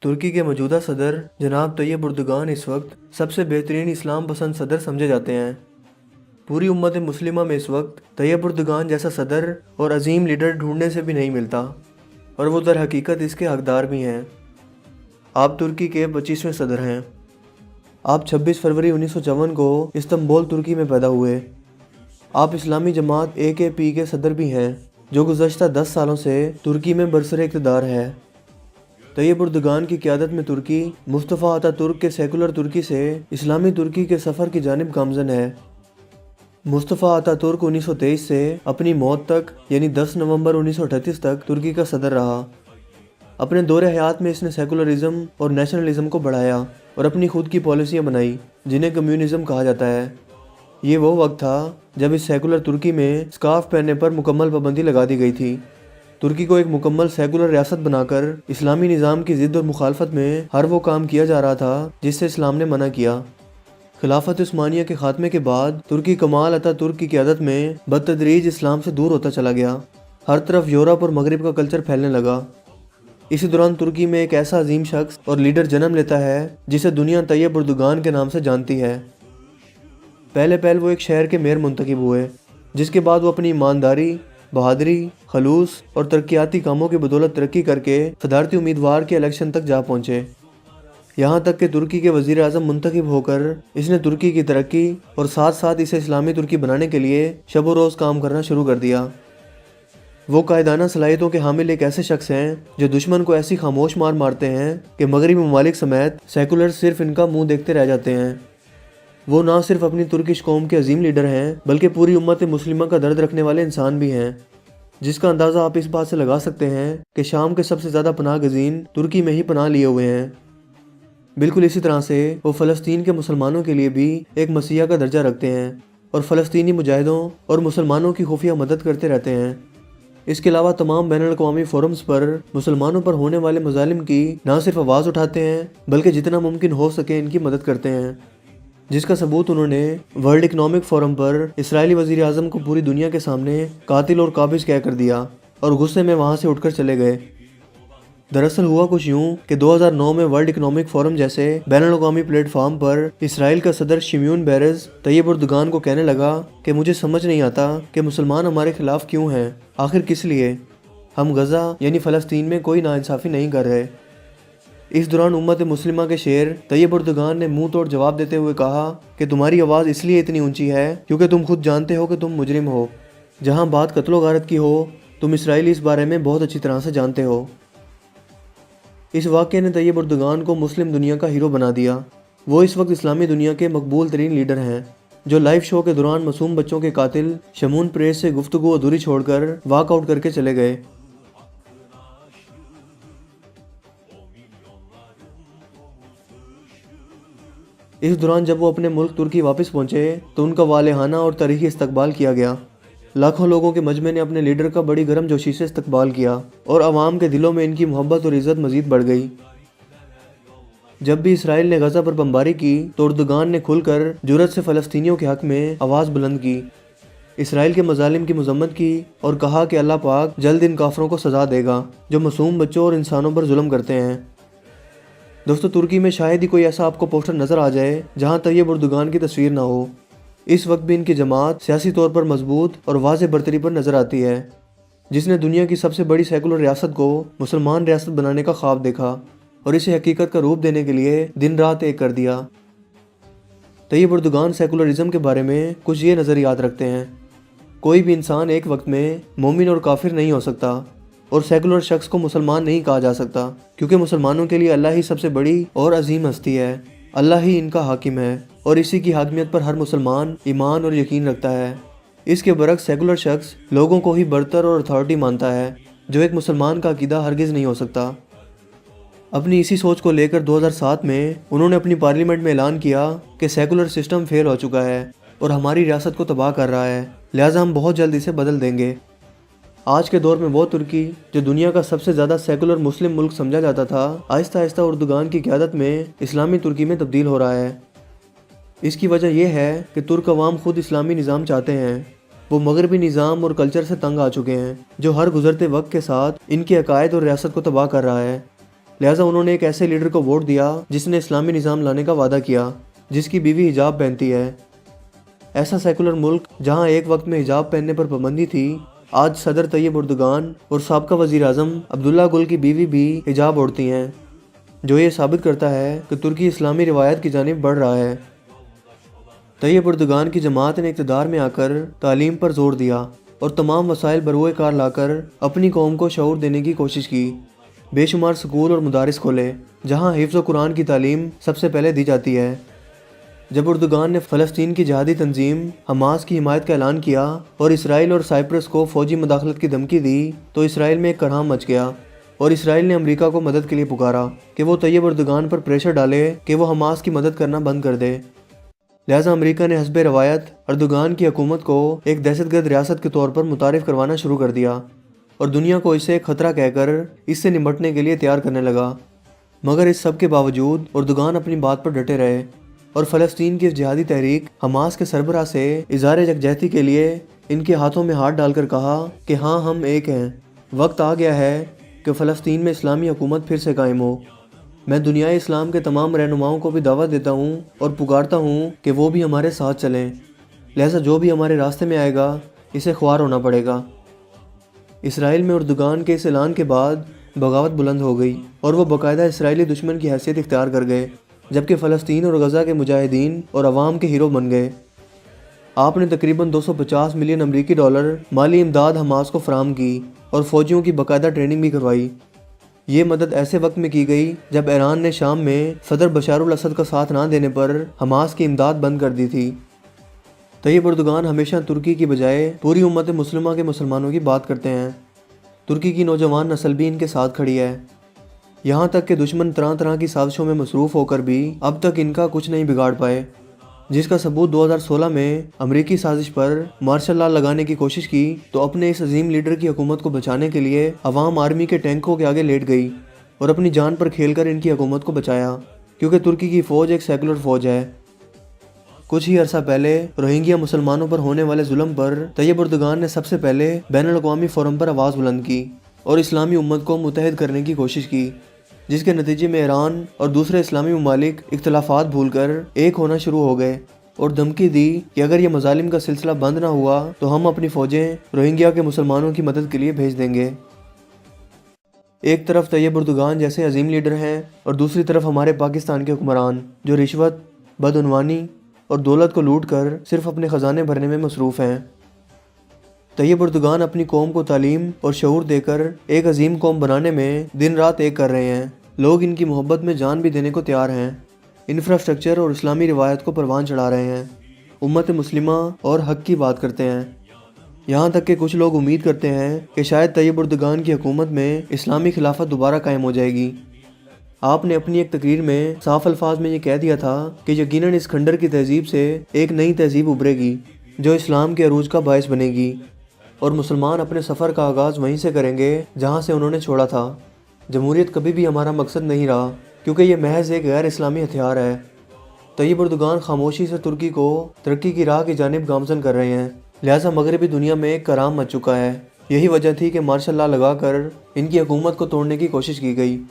तुर्की के मौजूदा सदर जनाब तैयब उर्दुगान इस वक्त सबसे बेहतरीन इस्लाम पसंद सदर समझे जाते हैं। पूरी उम्मत मुस्लिमा में इस वक्त तैयब उर्दुगान जैसा सदर और अजीम लीडर ढूंढने से भी नहीं मिलता, और वो दर हकीकत इसके हकदार भी हैं। आप तुर्की के 25वें सदर हैं। आप 26 फरवरी 1954 को इस्तांबुल तुर्की में पैदा हुए। आप इस्लामी जमात AKP के सदर भी हैं, जो गुज़श्ता 10 सालों से तुर्की में बरसरे इक़्तिदार है। तैयब उर्दुगान की क़यादत में तुर्की मुस्तफ़ा अतातुर्क के सेकुलर तुर्की से इस्लामी तुर्की के सफ़र की जानिब गामज़न है। मुस्तफ़ा अतातुर्क 1923 से अपनी मौत तक यानी 10 नवंबर 1938 तक तुर्की का सदर रहा। अपने दौरे हयात में इसने सेकुलरिज़म और नेशनलिज़म को बढ़ाया और अपनी खुद की पॉलिसियाँ बनाई, जिन्हें कम्युनिज़म कहा जाता है। ये वो वक्त था जब इस सेकुलर तुर्की में स्कार्फ पहनने पर मुकम्मल पाबंदी लगा दी गई थी। तुर्की को एक मुकम्मल सेकुलर रियासत बनाकर इस्लामी निज़ाम की ज़िद और मुखालफत में हर वो काम किया जा रहा था जिससे इस्लाम ने मना किया। खिलाफत उस्मानिया के खात्मे के बाद तुर्की कमाल अतातुर्क की क़यादत में बदतदरीज इस्लाम से दूर होता चला गया। हर तरफ यूरोप और मगरिब का कल्चर फैलने लगा। इसी दौरान तुर्की में एक ऐसा अजीम शख्स और लीडर जन्म लेता है जिसे दुनिया तैयब उर्दुगान के नाम से जानती है। पहले वो एक शहर के मेयर मुंतखब हुए, जिसके बाद वो अपनी ईमानदारी, बहादुरी, खलूस और तरक्याती कामों की बदौलत तरक्की करके सदारती उम्मीदवार के इलेक्शन तक जा पहुँचे। यहाँ तक कि तुर्की के वज़ीर आज़म मुंतखब होकर इसने तुर्की की तरक्की और साथ साथ इसे इस्लामी तुर्की बनाने के लिए शब व रोज़ काम करना शुरू कर दिया। वो कायदाना सलाहियतों के हामिल एक ऐसे शख्स हैं जो दुश्मन को ऐसी खामोश मार मारते हैं कि मगरबी ममालिक समेत सेकुलर सिर्फ इनका मुंह देखते रह जाते हैं। वो ना सिर्फ अपनी तुर्किश कौम के अजीम लीडर हैं, बल्कि पूरी उम्मत मुस्लिमा का दर्द रखने वाले इंसान भी हैं, जिसका अंदाज़ा आप इस बात से लगा सकते हैं कि शाम के सबसे ज़्यादा पनाह गज़ीन तुर्की में ही पनाह लिए हुए हैं। बिल्कुल इसी तरह से वो फ़लस्तीन के मुसलमानों के लिए भी एक मसीहा का दर्जा रखते हैं और फ़लस्तीनी मुजाहिदों और मुसलमानों की खुफिया मदद करते रहते हैं। इसके अलावा तमाम बैनुल-अक़वामी फोरम्स पर मुसलमानों पर होने वाले मज़ालिम की ना सिर्फ आवाज़ उठाते हैं, बल्कि जितना मुमकिन हो सके इनकी मदद करते हैं, जिसका सबूत उन्होंने वर्ल्ड इकनॉमिक फोरम पर इसराइली वज़ीर आज़म को पूरी दुनिया के सामने कातिल और काबिज कह कर दिया और गुस्से में वहाँ से उठकर चले गए। दरअसल हुआ कुछ यूँ कि 2009 में वर्ल्ड इकनॉमिक फोरम जैसे बैनुल-अक़वामी प्लेटफॉर्म पर इसराइल का सदर शिमोन पेरेज़ तैयब उर्दुगान को कहने लगा कि मुझे समझ नहीं आता कि मुसलमान हमारे खिलाफ क्यों हैं, आखिर किस लिए? हम गज़ा यानी फ़लस्तीन में कोई नाइंसाफ़ी नहीं कर रहे। इस दौरान उम्मत मुस्लिमा के शेर तैयब उर्दुगान ने मुंह तोड़ जवाब देते हुए कहा कि तुम्हारी आवाज़ इसलिए इतनी ऊंची है क्योंकि तुम खुद जानते हो कि तुम मुजरिम हो। जहां बात कत्ल व गारत की हो, तुम इसराइली इस बारे में बहुत अच्छी तरह से जानते हो। इस वाक़ये ने तैयब उर्दुगान को मुस्लिम दुनिया का हीरो बना दिया। वो इस वक्त इस्लामी दुनिया के मकबूल तरीन लीडर हैं, जो लाइव शो के दौरान मासूम बच्चों के कातिल शिमोन पेरेज़ से गुफ्तगू अधूरी छोड़कर वॉकआउट करके चले गए। इस दौरान जब वो अपने मुल्क तुर्की वापस पहुंचे तो उनका वालेहाना और तारीखी इस्तकबाल किया गया। लाखों लोगों के मजमे ने अपने लीडर का बड़ी गर्मजोशी से इस्तकबाल किया और आवाम के दिलों में इनकी मोहब्बत और इज़्ज़त मज़ीद बढ़ गई। जब भी इसराइल ने गज़ा पर बमबारी की तो उर्दुगान ने खुलकर जुर्रत से फ़लस्तीनियों के हक़ में आवाज़ बुलंद की, इसराइल के मज़ालिम की मज़म्मत की और कहा कि अल्लाह पाक जल्द इन काफरों को सज़ा देगा जो मासूम बच्चों और इंसानों पर जुल्म करते हैं। दोस्तों, तुर्की में शायद ही कोई ऐसा आपको पोस्टर नज़र आ जाए जहां तैयब उर्दुगान की तस्वीर ना हो। इस वक्त भी इनकी जमात सियासी तौर पर मजबूत और वाज़े बरतरी पर नज़र आती है, जिसने दुनिया की सबसे बड़ी सेकुलर रियासत को मुसलमान रियासत बनाने का ख्वाब देखा और इसे हकीकत का रूप देने के लिए दिन रात एक कर दिया। तैयब उर्दुगान सेकुलरिज्म के बारे में कुछ ये नज़रियात रखते हैं। कोई भी इंसान एक वक्त में मोमिन और काफिर नहीं हो सकता और सेकुलर शख्स को मुसलमान नहीं कहा जा सकता, क्योंकि मुसलमानों के लिए अल्लाह ही सबसे बड़ी और अजीम हस्ती है। अल्लाह ही इनका हाकिम है और इसी की हाकिमियत पर हर मुसलमान ईमान और यकीन रखता है। इसके बरक्स सेकुलर शख्स लोगों को ही बरतर और अथॉरिटी मानता है, जो एक मुसलमान का अकीदा हरगिज़ नहीं हो सकता। अपनी इसी सोच को लेकर 2007 में उन्होंने अपनी पार्लियामेंट में ऐलान किया कि सेकुलर सिस्टम फेल हो चुका है और हमारी रियासत को तबाह कर रहा है, लिहाजा हम बहुत जल्द इसे बदल देंगे। आज के दौर में वो तुर्की जो दुनिया का सबसे ज़्यादा सेकुलर मुस्लिम मुल्क समझा जाता था, आहिस्ता आहिस्ता उर्दुगान की क़यादत में इस्लामी तुर्की में तब्दील हो रहा है। इसकी वजह यह है कि तुर्क अवाम खुद इस्लामी निज़ाम चाहते हैं। वो मगरबी निज़ाम और कल्चर से तंग आ चुके हैं, जो हर गुजरते वक्त के साथ इनके अकायद और रियासत को तबाह कर रहा है। لہٰذا انہوں نے ایک ایسے لیڈر کو ووٹ دیا جس نے اسلامی نظام لانے کا وعدہ کیا، جس کی بیوی حجاب پہنتی ہے۔ ایسا سیکولر ملک جہاں ایک وقت میں حجاب پہننے پر پابندی تھی، آج صدر طیب اردگان اور سابقہ وزیر اعظم عبداللہ گل کی بیوی بھی حجاب اوڑھتی ہیں، جو یہ ثابت کرتا ہے کہ ترکی اسلامی روایت کی جانب بڑھ رہا ہے۔ طیب اردگان کی جماعت نے اقتدار میں آ کر تعلیم پر زور دیا اور تمام وسائل بروئے کار لا کر اپنی قوم کو شعور دینے کی کوشش کی۔ بے شمار سکول اور مدارس کھولے جہاں حفظ و قرآن کی تعلیم سب سے پہلے دی جاتی ہے۔ جب اردگان نے فلسطین کی جہادی تنظیم حماس کی حمایت کا اعلان کیا اور اسرائیل اور سائپرس کو فوجی مداخلت کی دھمکی دی تو اسرائیل میں ایک کرہم مچ گیا اور اسرائیل نے امریکہ کو مدد کے لیے پکارا کہ وہ طیب اردگان پر پریشر ڈالے کہ وہ حماس کی مدد کرنا بند کر دے۔ لہٰذا امریکہ نے حسب روایت اردگان کی حکومت کو ایک دہشت گرد ریاست کے طور پر متعارف کروانا شروع کر دیا اور دنیا کو اسے ایک خطرہ کہہ کر اس سے نمٹنے کے لیے تیار کرنے لگا۔ مگر اس سب کے باوجود اردگان اپنی بات پر ڈٹے رہے اور فلسطین کی اس جہادی تحریک حماس کے سربراہ سے اظہار یکجہتی کے لیے ان کے ہاتھوں میں ہاتھ ڈال کر کہا کہ ہاں ہم ایک ہیں، وقت آ گیا ہے کہ فلسطین میں اسلامی حکومت پھر سے قائم ہو۔ میں دنیائے اسلام کے تمام رہنماؤں کو بھی دعوت دیتا ہوں اور پکارتا ہوں کہ وہ بھی ہمارے ساتھ چلیں، لہٰذا جو بھی ہمارے راستے میں آئے گا اسے خوار ہونا پڑے گا۔ اسرائیل میں اردگان کے اس اعلان کے بعد بغاوت بلند ہو گئی اور وہ باقاعدہ اسرائیلی دشمن کی حیثیت اختیار کر گئے، جبکہ فلسطین اور غزہ کے مجاہدین اور عوام کے ہیرو بن گئے۔ آپ نے تقریباً 250 ملین امریکی ڈالر مالی امداد حماس کو فراہم کی اور فوجیوں کی باقاعدہ ٹریننگ بھی کروائی۔ یہ مدد ایسے وقت میں کی گئی جب ایران نے شام میں صدر بشار الاسد کا ساتھ نہ دینے پر حماس کی امداد بند کر دی تھی۔ طیب اردگان ہمیشہ ترکی کی بجائے پوری امت مسلمہ کے مسلمانوں کی بات کرتے ہیں۔ ترکی کی نوجوان نسل بھی ان کے ساتھ کھڑی ہے، یہاں تک کہ دشمن طرح طرح کی سازشوں میں مصروف ہو کر بھی اب تک ان کا کچھ نہیں بگاڑ پائے، جس کا ثبوت 2016 میں امریکی سازش پر مارشل لا لگانے کی کوشش کی تو اپنے اس عظیم لیڈر کی حکومت کو بچانے کے لیے عوام آرمی کے ٹینکوں کے آگے لیٹ گئی اور اپنی جان پر کھیل کر ان کی حکومت کو بچایا، کیونکہ ترکی کی فوج ایک سیکولر فوج ہے۔ کچھ ہی عرصہ پہلے روہنگیا مسلمانوں پر ہونے والے ظلم پر طیب اردگان نے سب سے پہلے بین الاقوامی فورم پر آواز بلند کی اور اسلامی امت کو متحد کرنے کی کوشش کی، جس کے نتیجے میں ایران اور دوسرے اسلامی ممالک اختلافات بھول کر ایک ہونا شروع ہو گئے اور دھمکی دی کہ اگر یہ مظالم کا سلسلہ بند نہ ہوا تو ہم اپنی فوجیں روہنگیا کے مسلمانوں کی مدد کے لیے بھیج دیں گے۔ ایک طرف طیب اردگان جیسے عظیم لیڈر ہیں اور دوسری طرف ہمارے پاکستان کے حکمران جو رشوت، بدعنوانی اور دولت کو لوٹ کر صرف اپنے خزانے بھرنے میں مصروف ہیں۔ طیب اردگان اپنی قوم کو تعلیم اور شعور دے کر ایک عظیم قوم بنانے میں دن رات ایک کر رہے ہیں۔ لوگ ان کی محبت میں جان بھی دینے کو تیار ہیں، انفراسٹرکچر اور اسلامی روایت کو پروان چڑھا رہے ہیں، امت مسلمہ اور حق کی بات کرتے ہیں، یہاں تک کہ کچھ لوگ امید کرتے ہیں کہ شاید طیب اردگان کی حکومت میں اسلامی خلافت دوبارہ قائم ہو جائے گی۔ آپ نے اپنی ایک تقریر میں صاف الفاظ میں یہ کہہ دیا تھا کہ یقیناً اس کھنڈر کی تہذیب سے ایک نئی تہذیب ابھرے گی جو اسلام کے عروج کا باعث بنے گی، اور مسلمان اپنے سفر کا آغاز وہیں سے کریں گے جہاں سے انہوں نے چھوڑا تھا۔ جمہوریت کبھی بھی ہمارا مقصد نہیں رہا، کیونکہ یہ محض ایک غیر اسلامی ہتھیار ہے۔ طیب اردگان خاموشی سے ترکی کو ترقی کی راہ کی جانب گامزن کر رہے ہیں، لہٰذا مغربی دنیا میں ایک کرام مچ چکا ہے۔ یہی وجہ تھی کہ مارشل لا لگا کر ان کی حکومت کو توڑنے کی کوشش کی گئی۔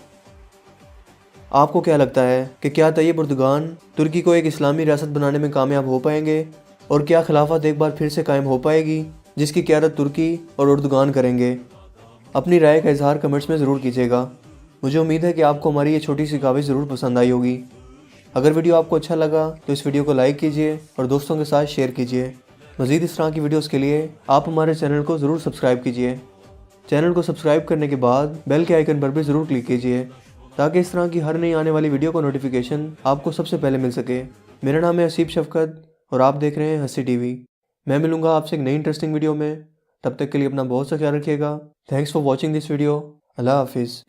آپ کو کیا لگتا ہے کہ کیا طیب اردگان ترکی کو ایک اسلامی ریاست بنانے میں کامیاب ہو پائیں گے، اور کیا خلافت ایک بار پھر سے قائم ہو پائے گی جس کی قیادت ترکی اور اردگان کریں گے؟ اپنی رائے کا اظہار کمنٹس میں ضرور کیجیے گا۔ مجھے امید ہے کہ آپ کو ہماری یہ چھوٹی سی کاوش ضرور پسند آئی ہوگی۔ اگر ویڈیو آپ کو اچھا لگا تو اس ویڈیو کو لائک کیجیے اور دوستوں کے ساتھ شیئر کیجیے۔ مزید اس طرح کی ویڈیوز کے لیے آپ ہمارے چینل کو ضرور سبسکرائب کیجیے۔ چینل کو سبسکرائب کرنے کے بعد بیل کے آئیکن پر بھی ضرور کلک کیجیے تاکہ اس طرح کی ہر نئی آنے والی ویڈیو کو نوٹیفیکیشن آپ کو سب سے پہلے مل سکے۔ میرا نام ہے حسیب شفقت اور آپ دیکھ رہے ہیں ہسی ٹی وی۔ میں ملوں گا آپ سے ایک نئی انٹرسٹنگ ویڈیو میں، تب تک کے لیے اپنا بہت سا خیال رکھیے گا۔ Thanks for watching this video. اللہ حافظ۔